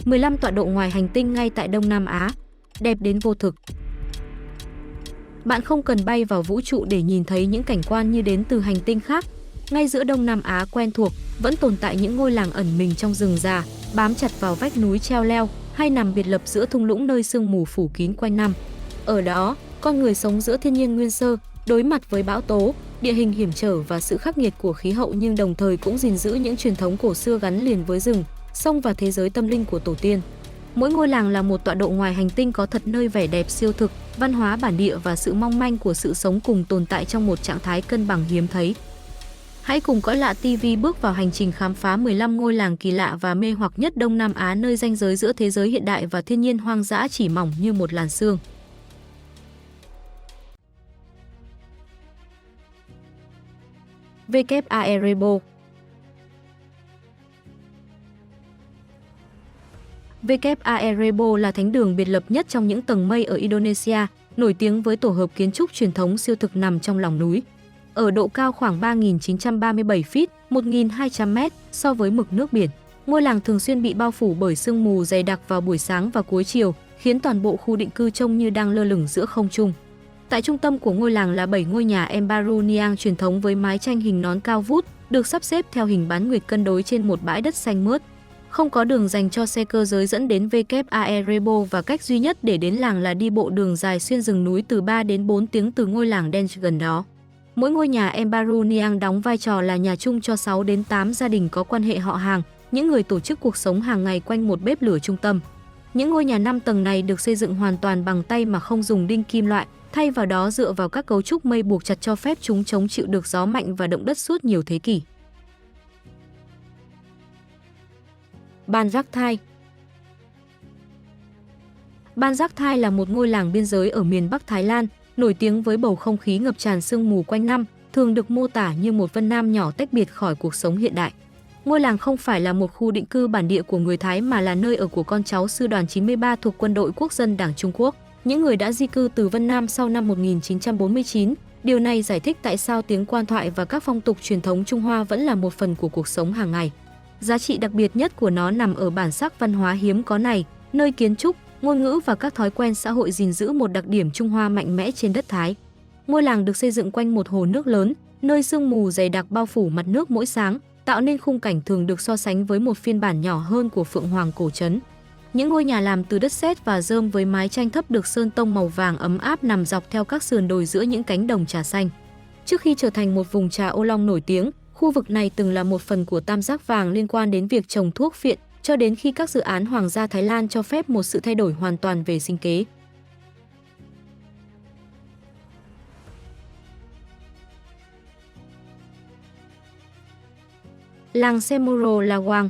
15 tọa độ ngoài hành tinh ngay tại Đông Nam Á, đẹp đến vô thực. Bạn không cần bay vào vũ trụ để nhìn thấy những cảnh quan như đến từ hành tinh khác. Ngay giữa Đông Nam Á quen thuộc, vẫn tồn tại những ngôi làng ẩn mình trong rừng già, bám chặt vào vách núi treo leo, hay nằm biệt lập giữa thung lũng nơi sương mù phủ kín quanh năm. Ở đó, con người sống giữa thiên nhiên nguyên sơ, đối mặt với bão tố, địa hình hiểm trở và sự khắc nghiệt của khí hậu, nhưng đồng thời cũng gìn giữ những truyền thống cổ xưa gắn liền với rừng, sông và thế giới tâm linh của tổ tiên. Mỗi ngôi làng là một tọa độ ngoài hành tinh có thật nơi vẻ đẹp siêu thực, văn hóa bản địa và sự mong manh của sự sống cùng tồn tại trong một trạng thái cân bằng hiếm thấy. Hãy cùng Cõi Lạ TV bước vào hành trình khám phá 15 ngôi làng kỳ lạ và mê hoặc nhất Đông Nam Á, nơi ranh giới giữa thế giới hiện đại và thiên nhiên hoang dã chỉ mỏng như một làn sương. WAREBO. WAREBO là thánh đường biệt lập nhất trong những tầng mây ở Indonesia, nổi tiếng với tổ hợp kiến trúc truyền thống siêu thực nằm trong lòng núi. Ở độ cao khoảng 3.937 feet, 1.200 m so với mực nước biển, ngôi làng thường xuyên bị bao phủ bởi sương mù dày đặc vào buổi sáng và cuối chiều, khiến toàn bộ khu định cư trông như đang lơ lửng giữa không trung. Tại trung tâm của ngôi làng là 7 ngôi nhà Embaru Niang truyền thống với mái tranh hình nón cao vút, được sắp xếp theo hình bán nguyệt cân đối trên một bãi đất xanh mướt. Không có đường dành cho xe cơ giới dẫn đến WAREBO và cách duy nhất để đến làng là đi bộ đường dài xuyên rừng núi từ 3 đến 4 tiếng từ ngôi làng Dench gần đó. Mỗi ngôi nhà Embaru Niang đóng vai trò là nhà chung cho 6 đến 8 gia đình có quan hệ họ hàng, những người tổ chức cuộc sống hàng ngày quanh một bếp lửa trung tâm. Những ngôi nhà 5 tầng này được xây dựng hoàn toàn bằng tay mà không dùng đinh kim loại, thay vào đó dựa vào các cấu trúc mây buộc chặt cho phép chúng chống chịu được gió mạnh và động đất suốt nhiều thế kỷ. Ban Giác Thai. Ban Giác Thai là một ngôi làng biên giới ở miền Bắc Thái Lan, nổi tiếng với bầu không khí ngập tràn sương mù quanh năm, thường được mô tả như một Vân Nam nhỏ tách biệt khỏi cuộc sống hiện đại. Ngôi làng không phải là một khu định cư bản địa của người Thái mà là nơi ở của con cháu sư đoàn 93 thuộc Quân đội Quốc dân Đảng Trung Quốc, những người đã di cư từ Vân Nam sau năm 1949. Điều này giải thích tại sao tiếng quan thoại và các phong tục truyền thống Trung Hoa vẫn là một phần của cuộc sống hàng ngày. Giá trị đặc biệt nhất của nó nằm ở bản sắc văn hóa hiếm có này, nơi kiến trúc, ngôn ngữ và các thói quen xã hội gìn giữ một đặc điểm Trung Hoa mạnh mẽ trên đất Thái. Ngôi làng được xây dựng quanh một hồ nước lớn, nơi sương mù dày đặc bao phủ mặt nước mỗi sáng, tạo nên khung cảnh thường được so sánh với một phiên bản nhỏ hơn của Phượng Hoàng cổ trấn. Những ngôi nhà làm từ đất sét và rơm với mái tranh thấp được sơn tông màu vàng ấm áp nằm dọc theo các sườn đồi giữa những cánh đồng trà xanh. Trước khi trở thành một vùng trà ô long nổi tiếng, khu vực này từng là một phần của Tam Giác Vàng liên quan đến việc trồng thuốc phiện, cho đến khi các dự án Hoàng gia Thái Lan cho phép một sự thay đổi hoàn toàn về sinh kế. Làng Semoro Lawang.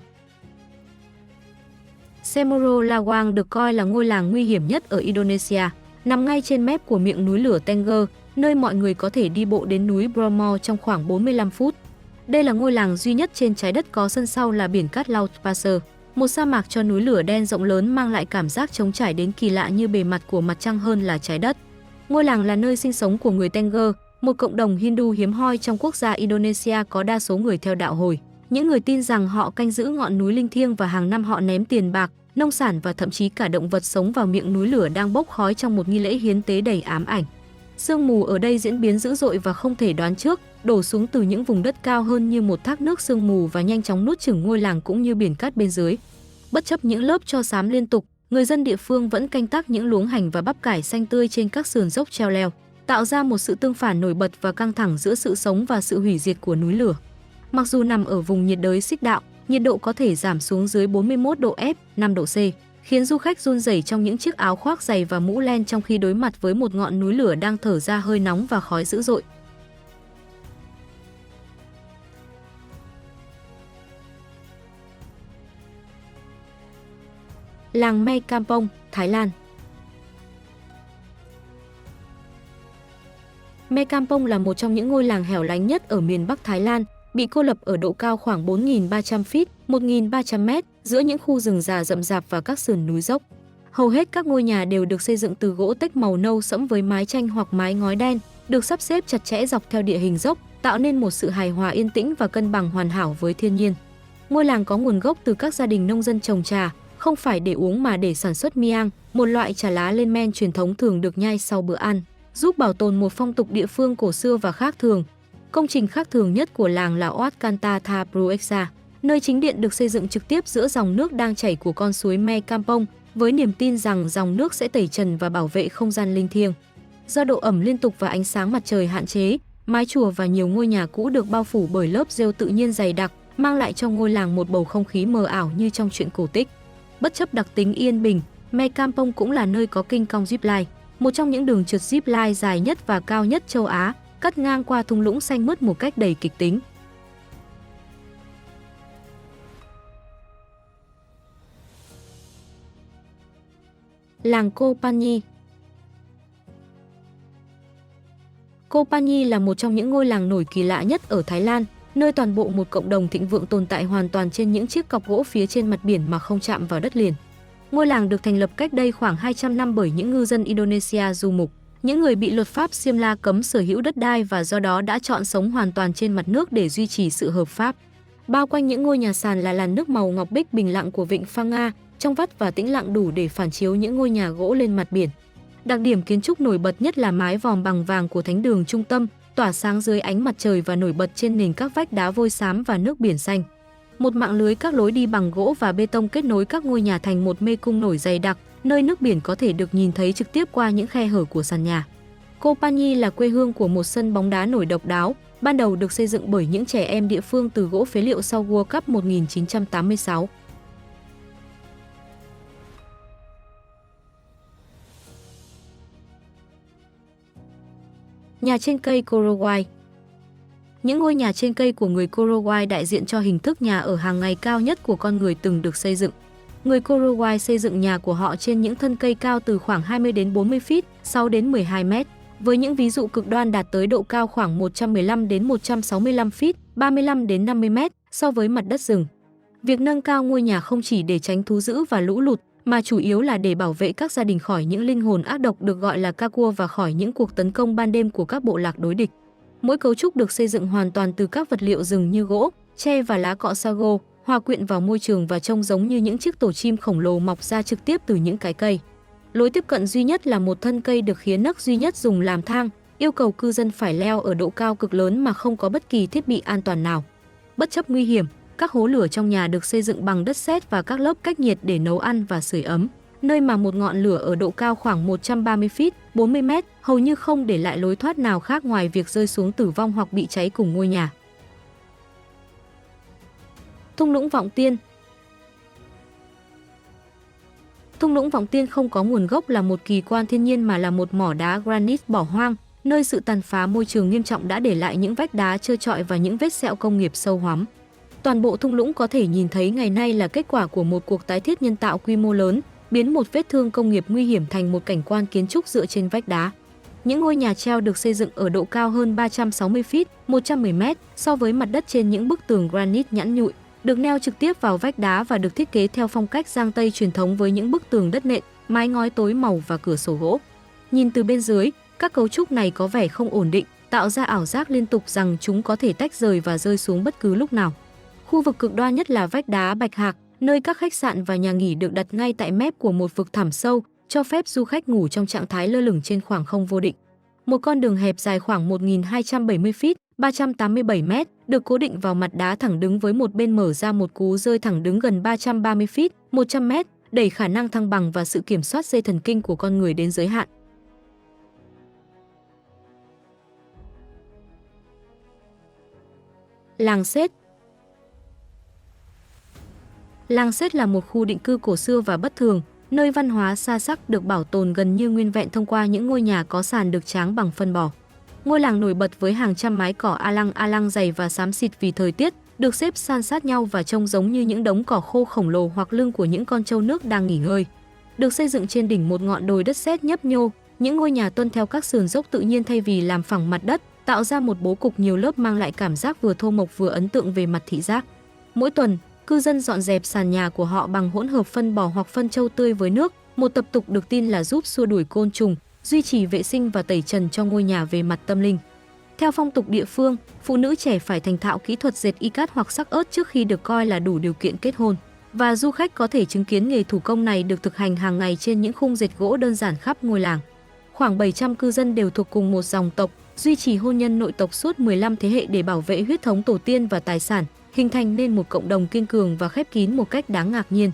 Semoro Lawang được coi là ngôi làng nguy hiểm nhất ở Indonesia, nằm ngay trên mép của miệng núi lửa Tengger, nơi mọi người có thể đi bộ đến núi Bromo trong khoảng 45 phút. Đây là ngôi làng duy nhất trên trái đất có sân sau là biển cát Laut Pasir, một sa mạc cho núi lửa đen rộng lớn mang lại cảm giác trống trải đến kỳ lạ như bề mặt của mặt trăng hơn là trái đất. Ngôi làng là nơi sinh sống của người Tengger, một cộng đồng Hindu hiếm hoi trong quốc gia Indonesia có đa số người theo đạo Hồi. Những người tin rằng họ canh giữ ngọn núi linh thiêng và hàng năm họ ném tiền bạc, nông sản và thậm chí cả động vật sống vào miệng núi lửa đang bốc khói trong một nghi lễ hiến tế đầy ám ảnh. Sương mù ở đây diễn biến dữ dội và không thể đoán trước, đổ xuống từ những vùng đất cao hơn như một thác nước sương mù và nhanh chóng nuốt chửng ngôi làng cũng như biển cát bên dưới. Bất chấp những lớp tro xám liên tục, người dân địa phương vẫn canh tác những luống hành và bắp cải xanh tươi trên các sườn dốc treo leo, tạo ra một sự tương phản nổi bật và căng thẳng giữa sự sống và sự hủy diệt của núi lửa. Mặc dù nằm ở vùng nhiệt đới xích đạo, nhiệt độ có thể giảm xuống dưới 41 độ F, 5 độ C, khiến du khách run rẩy trong những chiếc áo khoác dày và mũ len trong khi đối mặt với một ngọn núi lửa đang thở ra hơi nóng và khói dữ dội. Làng Mae Kampong, Thái Lan. Mae Kampong là một trong những ngôi làng hẻo lánh nhất ở miền Bắc Thái Lan, bị cô lập ở độ cao khoảng 4.300 feet, 1.300 m giữa những khu rừng già rậm rạp và các sườn núi dốc. Hầu hết các ngôi nhà đều được xây dựng từ gỗ teak màu nâu sẫm với mái tranh hoặc mái ngói đen, được sắp xếp chặt chẽ dọc theo địa hình dốc, tạo nên một sự hài hòa yên tĩnh và cân bằng hoàn hảo với thiên nhiên. Ngôi làng có nguồn gốc từ các gia đình nông dân trồng trà, không phải để uống mà để sản xuất miang, một loại trà lá lên men truyền thống thường được nhai sau bữa ăn, giúp bảo tồn một phong tục địa phương cổ xưa và khác thường. Công trình khác thường nhất của làng là Wat Kanta Tha Pruexa, nơi chính điện được xây dựng trực tiếp giữa dòng nước đang chảy của con suối Me Campong, với niềm tin rằng dòng nước sẽ tẩy trần và bảo vệ không gian linh thiêng. Do độ ẩm liên tục và ánh sáng mặt trời hạn chế, mái chùa và nhiều ngôi nhà cũ được bao phủ bởi lớp rêu tự nhiên dày đặc, mang lại cho ngôi làng một bầu không khí mờ ảo như trong truyện cổ tích. Bất chấp đặc tính yên bình, Me Campong cũng là nơi có kinh cong zipline, một trong những đường trượt zipline dài nhất và cao nhất châu Á, cắt ngang qua thung lũng xanh mướt một cách đầy kịch tính. Làng Koh Phangan. Koh Phangan là một trong những ngôi làng nổi kỳ lạ nhất ở Thái Lan, nơi toàn bộ một cộng đồng thịnh vượng tồn tại hoàn toàn trên những chiếc cọc gỗ phía trên mặt biển mà không chạm vào đất liền. Ngôi làng được thành lập cách đây khoảng 200 năm bởi những ngư dân Indonesia du mục, những người bị luật pháp Simla cấm sở hữu đất đai và do đó đã chọn sống hoàn toàn trên mặt nước để duy trì sự hợp pháp. Bao quanh những ngôi nhà sàn là làn nước màu ngọc bích bình lặng của vịnh Phang, trong vắt và tĩnh lặng đủ để phản chiếu những ngôi nhà gỗ lên mặt biển. Đặc điểm kiến trúc nổi bật nhất là mái vòm bằng vàng của thánh đường trung tâm, tỏa sáng dưới ánh mặt trời và nổi bật trên nền các vách đá vôi xám và nước biển xanh. Một mạng lưới các lối đi bằng gỗ và bê tông kết nối các ngôi nhà thành một mê cung nổi dày đặc, nơi nước biển có thể được nhìn thấy trực tiếp qua những khe hở của sàn nhà. Koh Phangan là quê hương của một sân bóng đá nổi độc đáo, ban đầu được xây dựng bởi những trẻ em địa phương từ gỗ phế liệu sau World Cup 1986. Nhà trên cây Korowai. Những ngôi nhà trên cây của người Korowai đại diện cho hình thức nhà ở hàng ngày cao nhất của con người từng được xây dựng. Người Korowai xây dựng nhà của họ trên những thân cây cao từ khoảng 20 đến 40 feet, 6 đến 12 mét, với những ví dụ cực đoan đạt tới độ cao khoảng 115 đến 165 feet, 35 đến 50 mét so với mặt đất rừng. Việc nâng cao ngôi nhà không chỉ để tránh thú dữ và lũ lụt, mà chủ yếu là để bảo vệ các gia đình khỏi những linh hồn ác độc được gọi là Kakua và khỏi những cuộc tấn công ban đêm của các bộ lạc đối địch. Mỗi cấu trúc được xây dựng hoàn toàn từ các vật liệu rừng như gỗ, tre và lá cọ sago, hòa quyện vào môi trường và trông giống như những chiếc tổ chim khổng lồ mọc ra trực tiếp từ những cái cây. Lối tiếp cận duy nhất là một thân cây được khía nấc duy nhất dùng làm thang, yêu cầu cư dân phải leo ở độ cao cực lớn mà không có bất kỳ thiết bị an toàn nào. Bất chấp nguy hiểm, các hố lửa trong nhà được xây dựng bằng đất sét và các lớp cách nhiệt để nấu ăn và sưởi ấm, nơi mà một ngọn lửa ở độ cao khoảng 130 feet, 40 mét hầu như không để lại lối thoát nào khác ngoài việc rơi xuống tử vong hoặc bị cháy cùng ngôi nhà. Thung lũng Vọng Tiên. Thung lũng Vọng Tiên không có nguồn gốc là một kỳ quan thiên nhiên mà là một mỏ đá granite bỏ hoang, nơi sự tàn phá môi trường nghiêm trọng đã để lại những vách đá trơ trọi và những vết sẹo công nghiệp sâu hoắm. Toàn bộ thung lũng có thể nhìn thấy ngày nay là kết quả của một cuộc tái thiết nhân tạo quy mô lớn, biến một vết thương công nghiệp nguy hiểm thành một cảnh quan kiến trúc dựa trên vách đá. Những ngôi nhà treo được xây dựng ở độ cao hơn 360 feet, 110 mét so với mặt đất trên những bức tường granite nhẵn nhụi, được neo trực tiếp vào vách đá và được thiết kế theo phong cách Giang Tây truyền thống với những bức tường đất nện, mái ngói tối màu và cửa sổ gỗ. Nhìn từ bên dưới, các cấu trúc này có vẻ không ổn định, tạo ra ảo giác liên tục rằng chúng có thể tách rời và rơi xuống bất cứ lúc nào. Khu vực cực đoan nhất là vách đá Bạch Hạc, nơi các khách sạn và nhà nghỉ được đặt ngay tại mép của một vực thẳm sâu, cho phép du khách ngủ trong trạng thái lơ lửng trên khoảng không vô định. Một con đường hẹp dài khoảng 1.270 feet, 387 mét, được cố định vào mặt đá thẳng đứng với một bên mở ra một cú rơi thẳng đứng gần 330 feet, 100 mét, đẩy khả năng thăng bằng và sự kiểm soát dây thần kinh của con người đến giới hạn. Làng Sết. Làng Sết là một khu định cư cổ xưa và bất thường, nơi văn hóa xa sắc được bảo tồn gần như nguyên vẹn thông qua những ngôi nhà có sàn được tráng bằng phân bò. Ngôi làng nổi bật với hàng trăm mái cỏ alang dày và xám xịt vì thời tiết, được xếp san sát nhau và trông giống như những đống cỏ khô khổng lồ hoặc lưng của những con trâu nước đang nghỉ ngơi. Được xây dựng trên đỉnh một ngọn đồi đất sét nhấp nhô, những ngôi nhà tuân theo các sườn dốc tự nhiên thay vì làm phẳng mặt đất, tạo ra một bố cục nhiều lớp mang lại cảm giác vừa thô mộc vừa ấn tượng về mặt thị giác. Mỗi tuần, cư dân dọn dẹp sàn nhà của họ bằng hỗn hợp phân bò hoặc phân trâu tươi với nước, một tập tục được tin là giúp xua đuổi côn trùng, duy trì vệ sinh và tẩy trần cho ngôi nhà về mặt tâm linh. Theo phong tục địa phương, phụ nữ trẻ phải thành thạo kỹ thuật dệt y cát hoặc sắc ớt trước khi được coi là đủ điều kiện kết hôn. và du khách có thể chứng kiến nghề thủ công này được thực hành hàng ngày trên những khung dệt gỗ đơn giản khắp ngôi làng. Khoảng 700 cư dân đều thuộc cùng một dòng tộc, duy trì hôn nhân nội tộc suốt 15 thế hệ để bảo vệ huyết thống tổ tiên và tài sản, hình thành nên một cộng đồng kiên cường và khép kín một cách đáng ngạc nhiên.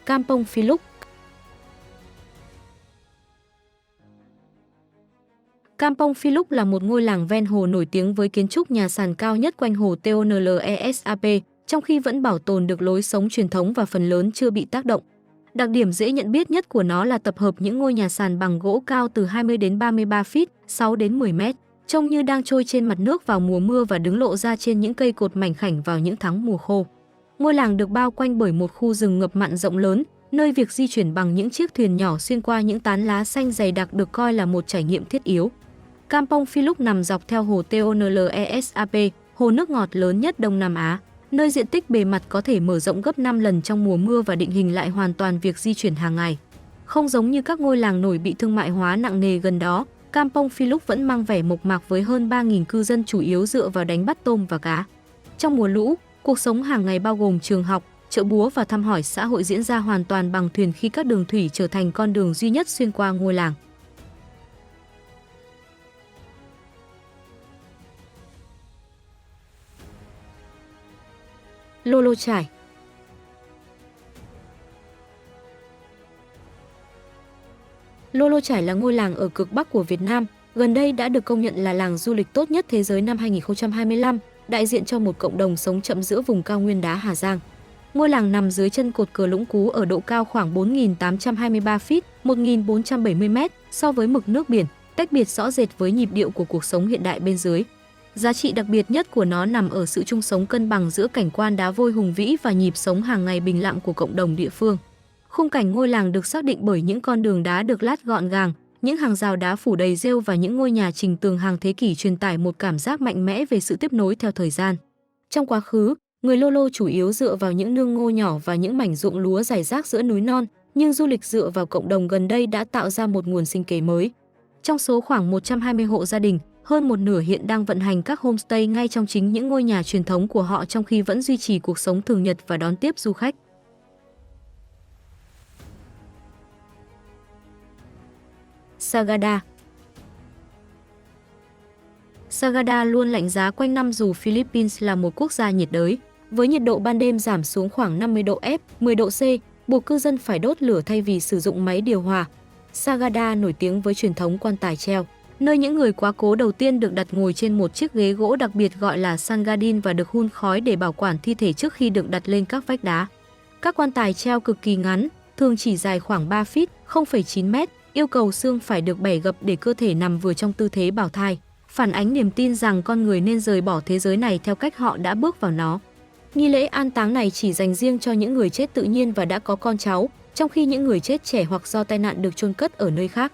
Kampong Philuk. Kampong Philuk là một ngôi làng ven hồ nổi tiếng với kiến trúc nhà sàn cao nhất quanh hồ Tonlesap, trong khi vẫn bảo tồn được lối sống truyền thống và phần lớn chưa bị tác động. Đặc điểm dễ nhận biết nhất của nó là tập hợp những ngôi nhà sàn bằng gỗ cao từ 20 đến 33 feet, 6 đến 10 mét, trông như đang trôi trên mặt nước vào mùa mưa và đứng lộ ra trên những cây cột mảnh khảnh vào những tháng mùa khô. Ngôi làng được bao quanh bởi một khu rừng ngập mặn rộng lớn, nơi việc di chuyển bằng những chiếc thuyền nhỏ xuyên qua những tán lá xanh dày đặc được coi là một trải nghiệm thiết yếu. Kampong Philuk nằm dọc theo hồ Tonlesap, hồ nước ngọt lớn nhất Đông Nam Á, nơi diện tích bề mặt có thể mở rộng gấp 5 lần trong mùa mưa và định hình lại hoàn toàn việc di chuyển hàng ngày. Không giống như các ngôi làng nổi bị thương mại hóa nặng nề gần đó, Kampong Philuk vẫn mang vẻ mộc mạc với hơn 3.000 cư dân chủ yếu dựa vào đánh bắt tôm và cá. Trong mùa lũ, cuộc sống hàng ngày bao gồm trường học, chợ búa và thăm hỏi xã hội diễn ra hoàn toàn bằng thuyền khi các đường thủy trở thành con đường duy nhất xuyên qua ngôi làng. Lolo Chải. Lolo Chải là ngôi làng ở cực Bắc của Việt Nam, gần đây đã được công nhận là làng du lịch tốt nhất thế giới năm 2025, đại diện cho một cộng đồng sống chậm giữa vùng cao nguyên đá Hà Giang. Ngôi làng nằm dưới chân cột cờ Lũng Cú ở độ cao khoảng 4.823 feet, 1.470 m so với mực nước biển, tách biệt rõ rệt với nhịp điệu của cuộc sống hiện đại bên dưới. Giá trị đặc biệt nhất của nó nằm ở sự chung sống cân bằng giữa cảnh quan đá vôi hùng vĩ và nhịp sống hàng ngày bình lặng của cộng đồng địa phương. Khung cảnh ngôi làng được xác định bởi những con đường đá được lát gọn gàng, những hàng rào đá phủ đầy rêu và những ngôi nhà trình tường hàng thế kỷ truyền tải một cảm giác mạnh mẽ về sự tiếp nối theo thời gian. Trong quá khứ, người Lolo chủ yếu dựa vào những nương ngô nhỏ và những mảnh ruộng lúa rải rác giữa núi non, nhưng du lịch dựa vào cộng đồng gần đây đã tạo ra một nguồn sinh kế mới. Trong số khoảng 120 hộ gia đình, hơn một nửa hiện đang vận hành các homestay ngay trong chính những ngôi nhà truyền thống của họ trong khi vẫn duy trì cuộc sống thường nhật và đón tiếp du khách. Sagada. Sagada luôn lạnh giá quanh năm dù Philippines là một quốc gia nhiệt đới, với nhiệt độ ban đêm giảm xuống khoảng 50 độ F, 10 độ C, buộc cư dân phải đốt lửa thay vì sử dụng máy điều hòa. Sagada nổi tiếng với truyền thống quan tài treo, nơi những người quá cố đầu tiên được đặt ngồi trên một chiếc ghế gỗ đặc biệt gọi là sangadin và được hun khói để bảo quản thi thể trước khi được đặt lên các vách đá. Các quan tài treo cực kỳ ngắn, thường chỉ dài khoảng 3 feet, 0,9 m, yêu cầu xương phải được bẻ gập để cơ thể nằm vừa trong tư thế bảo thai, phản ánh niềm tin rằng con người nên rời bỏ thế giới này theo cách họ đã bước vào nó. Nghi lễ an táng này chỉ dành riêng cho những người chết tự nhiên và đã có con cháu, trong khi những người chết trẻ hoặc do tai nạn được chôn cất ở nơi khác.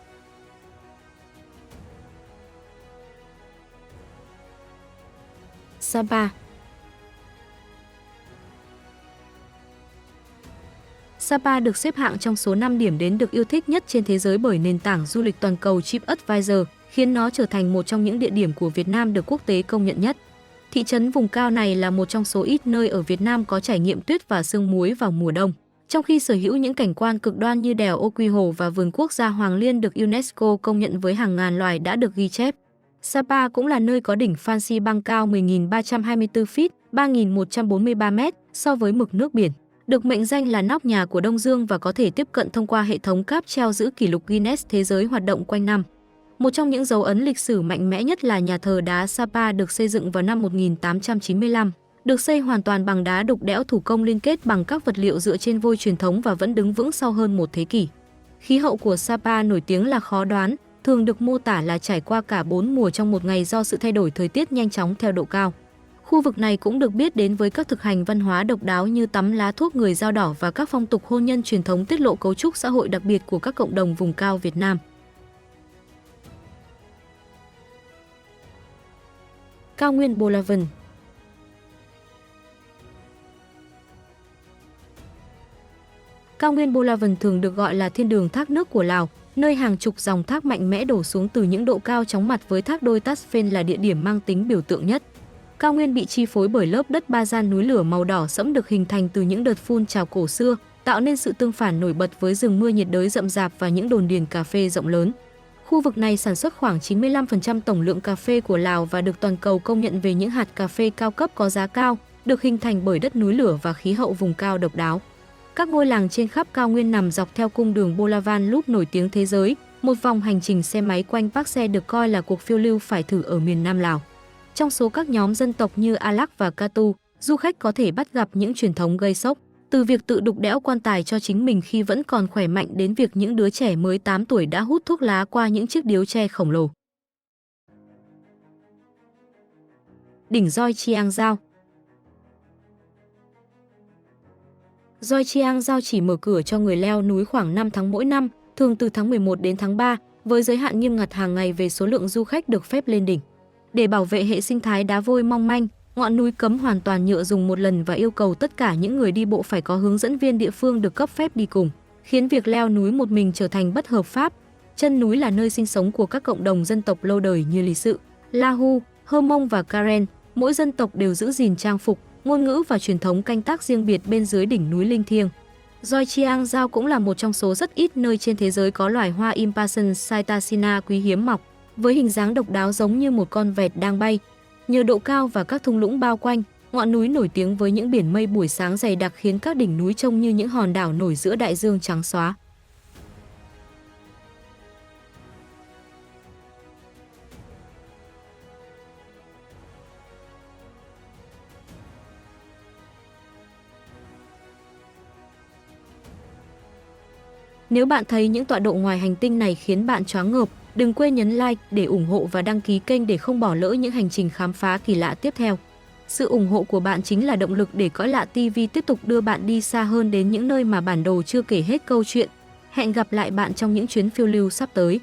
Sapa. Sapa được xếp hạng trong số 5 điểm đến được yêu thích nhất trên thế giới bởi nền tảng du lịch toàn cầu TripAdvisor, khiến nó trở thành một trong những địa điểm của Việt Nam được quốc tế công nhận nhất. Thị trấn vùng cao này là một trong số ít nơi ở Việt Nam có trải nghiệm tuyết và sương muối vào mùa đông, trong khi sở hữu những cảnh quan cực đoan như đèo Ô Quy Hồ và vườn quốc gia Hoàng Liên được UNESCO công nhận với hàng ngàn loài đã được ghi chép. Sapa cũng là nơi có đỉnh Phan Xipang cao 10.324 feet, 3.143 m so với mực nước biển, được mệnh danh là nóc nhà của Đông Dương và có thể tiếp cận thông qua hệ thống cáp treo giữ kỷ lục Guinness Thế giới hoạt động quanh năm. Một trong những dấu ấn lịch sử mạnh mẽ nhất là nhà thờ đá Sapa được xây dựng vào năm 1895, được xây hoàn toàn bằng đá đục đẽo thủ công liên kết bằng các vật liệu dựa trên vôi truyền thống và vẫn đứng vững sau hơn một thế kỷ. Khí hậu của Sapa nổi tiếng là khó đoán, thường được mô tả là trải qua cả 4 mùa trong một ngày do sự thay đổi thời tiết nhanh chóng theo độ cao. Khu vực này cũng được biết đến với các thực hành văn hóa độc đáo như tắm lá thuốc người dao đỏ và các phong tục hôn nhân truyền thống tiết lộ cấu trúc xã hội đặc biệt của các cộng đồng vùng cao Việt Nam. Cao nguyên Bolavon. Cao nguyên Bolavon thường được gọi là thiên đường thác nước của Lào, nơi hàng chục dòng thác mạnh mẽ đổ xuống từ những độ cao chóng mặt với thác đôi Tasfen là địa điểm mang tính biểu tượng nhất. Cao nguyên bị chi phối bởi lớp đất ba gian núi lửa màu đỏ sẫm được hình thành từ những đợt phun trào cổ xưa, tạo nên sự tương phản nổi bật với rừng mưa nhiệt đới rậm rạp và những đồn điền cà phê rộng lớn. Khu vực này sản xuất khoảng 95% tổng lượng cà phê của Lào và được toàn cầu công nhận về những hạt cà phê cao cấp có giá cao, được hình thành bởi đất núi lửa và khí hậu vùng cao độc đáo. Các ngôi làng trên khắp cao nguyên nằm dọc theo cung đường Bolavan Loop nổi tiếng thế giới, một vòng hành trình xe máy quanh Park Se được coi là cuộc phiêu lưu phải thử ở miền Nam Lào. Trong số các nhóm dân tộc như Alak và Katu, du khách có thể bắt gặp những truyền thống gây sốc, từ việc tự đục đẽo quan tài cho chính mình khi vẫn còn khỏe mạnh đến việc những đứa trẻ mới 8 tuổi đã hút thuốc lá qua những chiếc điếu tre khổng lồ. Đỉnh Doi Chiang Dao. Doi Chiang Dao chỉ mở cửa cho người leo núi khoảng 5 tháng mỗi năm, thường từ tháng 11 đến tháng 3, với giới hạn nghiêm ngặt hàng ngày về số lượng du khách được phép lên đỉnh. Để bảo vệ hệ sinh thái đá vôi mong manh, ngọn núi cấm hoàn toàn nhựa dùng một lần và yêu cầu tất cả những người đi bộ phải có hướng dẫn viên địa phương được cấp phép đi cùng, khiến việc leo núi một mình trở thành bất hợp pháp. Chân núi là nơi sinh sống của các cộng đồng dân tộc lâu đời như Lý Sự, La Hu, Hơ Mông và Karen. Mỗi dân tộc đều giữ gìn trang phục, ngôn ngữ và truyền thống canh tác riêng biệt bên dưới đỉnh núi linh thiêng. Doi Chiang Dao cũng là một trong số rất ít nơi trên thế giới có loài hoa Impatiens Psittacina quý hiếm mọc, với hình dáng độc đáo giống như một con vẹt đang bay. Nhờ độ cao và các thung lũng bao quanh, ngọn núi nổi tiếng với những biển mây buổi sáng dày đặc khiến các đỉnh núi trông như những hòn đảo nổi giữa đại dương trắng xóa. Nếu bạn thấy những tọa độ ngoài hành tinh này khiến bạn choáng ngợp, đừng quên nhấn like để ủng hộ và đăng ký kênh để không bỏ lỡ những hành trình khám phá kỳ lạ tiếp theo. Sự ủng hộ của bạn chính là động lực để Cõi Lạ TV tiếp tục đưa bạn đi xa hơn đến những nơi mà bản đồ chưa kể hết câu chuyện. Hẹn gặp lại bạn trong những chuyến phiêu lưu sắp tới.